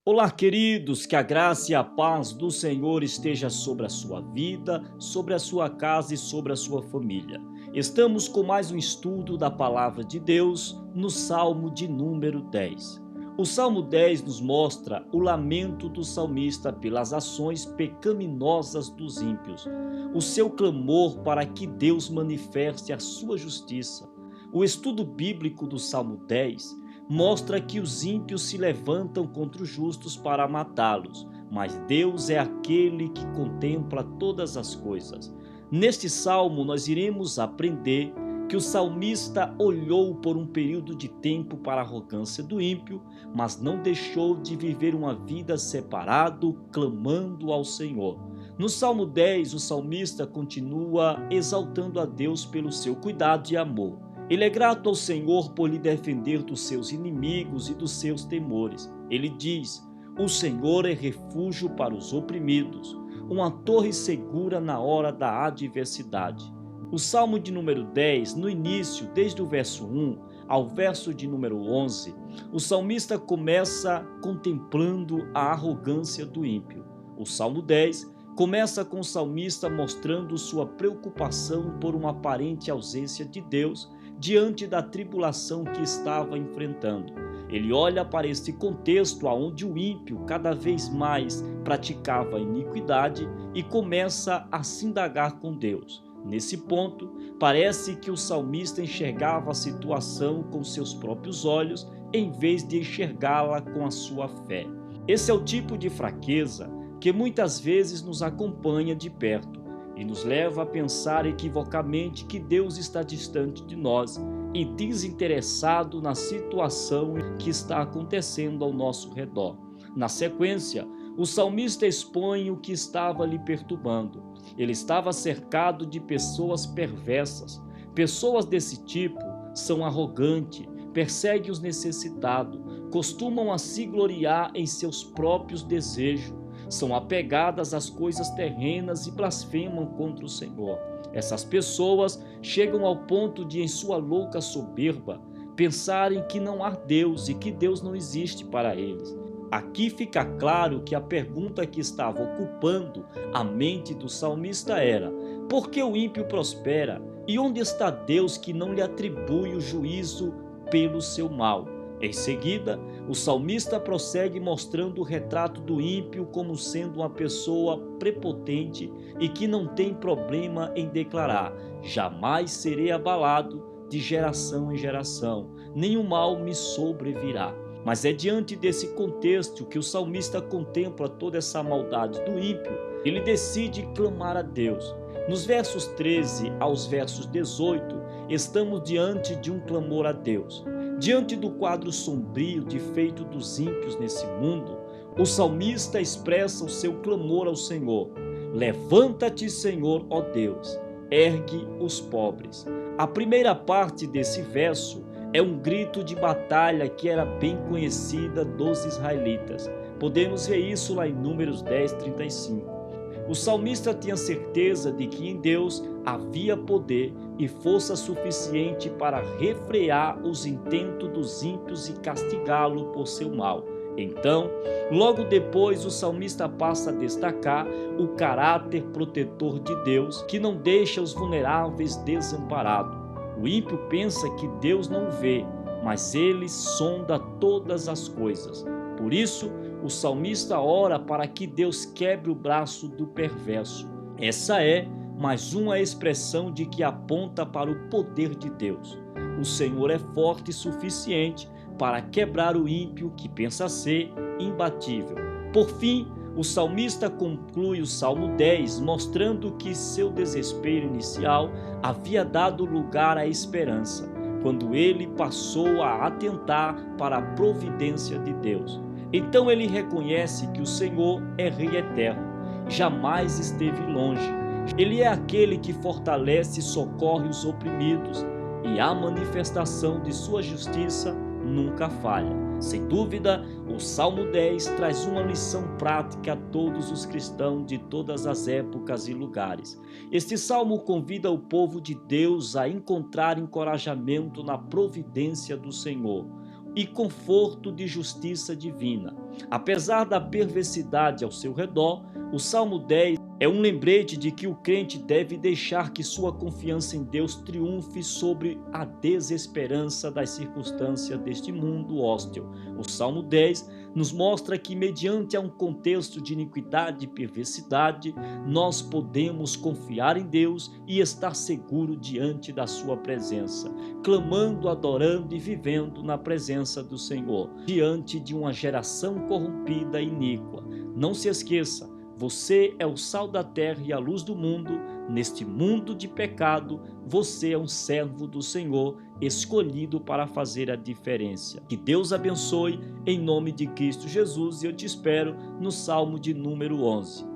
Olá, queridos, que a graça e a paz do Senhor esteja sobre a sua vida, sobre a sua casa e sobre a sua família. Estamos com mais um estudo da palavra de Deus no Salmo de número 10. O Salmo 10 nos mostra o lamento do salmista pelas ações pecaminosas dos ímpios, o seu clamor para que Deus manifeste a sua justiça. O estudo bíblico do Salmo 10 mostra que os ímpios se levantam contra os justos para matá-los, mas Deus é aquele que contempla todas as coisas. Neste salmo, nós iremos aprender que o salmista olhou por um período de tempo para a arrogância do ímpio, mas não deixou de viver uma vida separado, clamando ao Senhor. No Salmo 10, o salmista continua exaltando a Deus pelo seu cuidado e amor. Ele é grato ao Senhor por lhe defender dos seus inimigos e dos seus temores. Ele diz: o Senhor é refúgio para os oprimidos, uma torre segura na hora da adversidade. O Salmo de número 10, no início, desde o verso 1 ao verso de número 11, o salmista começa contemplando a arrogância do ímpio. O Salmo 10 começa com o salmista mostrando sua preocupação por uma aparente ausência de Deus diante da tribulação que estava enfrentando. Ele olha para este contexto onde o ímpio cada vez mais praticava a iniquidade e começa a se indagar com Deus. Nesse ponto, parece que o salmista enxergava a situação com seus próprios olhos em vez de enxergá-la com a sua fé. Esse é o tipo de fraqueza que muitas vezes nos acompanha de perto e nos leva a pensar equivocamente que Deus está distante de nós e desinteressado na situação que está acontecendo ao nosso redor. Na sequência, o salmista expõe o que estava lhe perturbando. Ele estava cercado de pessoas perversas. Pessoas desse tipo são arrogantes, perseguem os necessitados, costumam a se gloriar em seus próprios desejos, são apegadas às coisas terrenas e blasfemam contra o Senhor. Essas pessoas chegam ao ponto de, em sua louca soberba, pensarem que não há Deus e que Deus não existe para eles. Aqui fica claro que a pergunta que estava ocupando a mente do salmista era: por que o ímpio prospera? E onde está Deus que não lhe atribui o juízo pelo seu mal? Em seguida, o salmista prossegue mostrando o retrato do ímpio como sendo uma pessoa prepotente e que não tem problema em declarar: jamais serei abalado de geração em geração, nenhum mal me sobrevirá. Mas é diante desse contexto que o salmista contempla toda essa maldade do ímpio. Ele decide clamar a Deus. Nos versos 13 aos versos 18, estamos diante de um clamor a Deus. Diante do quadro sombrio de feito dos ímpios nesse mundo, o salmista expressa o seu clamor ao Senhor. Levanta-te, Senhor, ó Deus, ergue os pobres. A primeira parte desse verso é um grito de batalha que era bem conhecida dos israelitas. Podemos ver isso lá em Números 10, 35. O salmista tinha certeza de que em Deus havia poder e força suficiente para refrear os intentos dos ímpios e castigá-lo por seu mal. Então, logo depois, o salmista passa a destacar o caráter protetor de Deus, que não deixa os vulneráveis desamparados. O ímpio pensa que Deus não o vê, mas ele sonda todas as coisas. Por isso, o salmista ora para que Deus quebre o braço do perverso. Essa é mais uma expressão de que aponta para o poder de Deus. O Senhor é forte e suficiente para quebrar o ímpio que pensa ser imbatível. Por fim, o salmista conclui o Salmo 10 mostrando que seu desespero inicial havia dado lugar à esperança, quando ele passou a atentar para a providência de Deus. Então ele reconhece que o Senhor é Rei eterno, jamais esteve longe. Ele é aquele que fortalece e socorre os oprimidos, e a manifestação de sua justiça nunca falha. Sem dúvida, o Salmo 10 traz uma lição prática a todos os cristãos de todas as épocas e lugares. Este salmo convida o povo de Deus a encontrar encorajamento na providência do Senhor. e conforto de justiça divina. Apesar da perversidade ao seu redor, o Salmo 10 é um lembrete de que o crente deve deixar que sua confiança em Deus triunfe sobre a desesperança das circunstâncias deste mundo hostil. O Salmo 10 nos mostra que, mediante um contexto de iniquidade e perversidade, nós podemos confiar em Deus e estar seguro diante da sua presença, clamando, adorando e vivendo na presença do Senhor, diante de uma geração corrompida e iníqua. Não se esqueça, você é o sal da terra e a luz do mundo. Neste mundo de pecado, você é um servo do Senhor, escolhido para fazer a diferença. Que Deus abençoe, em nome de Cristo Jesus, e eu te espero no Salmo de número 11.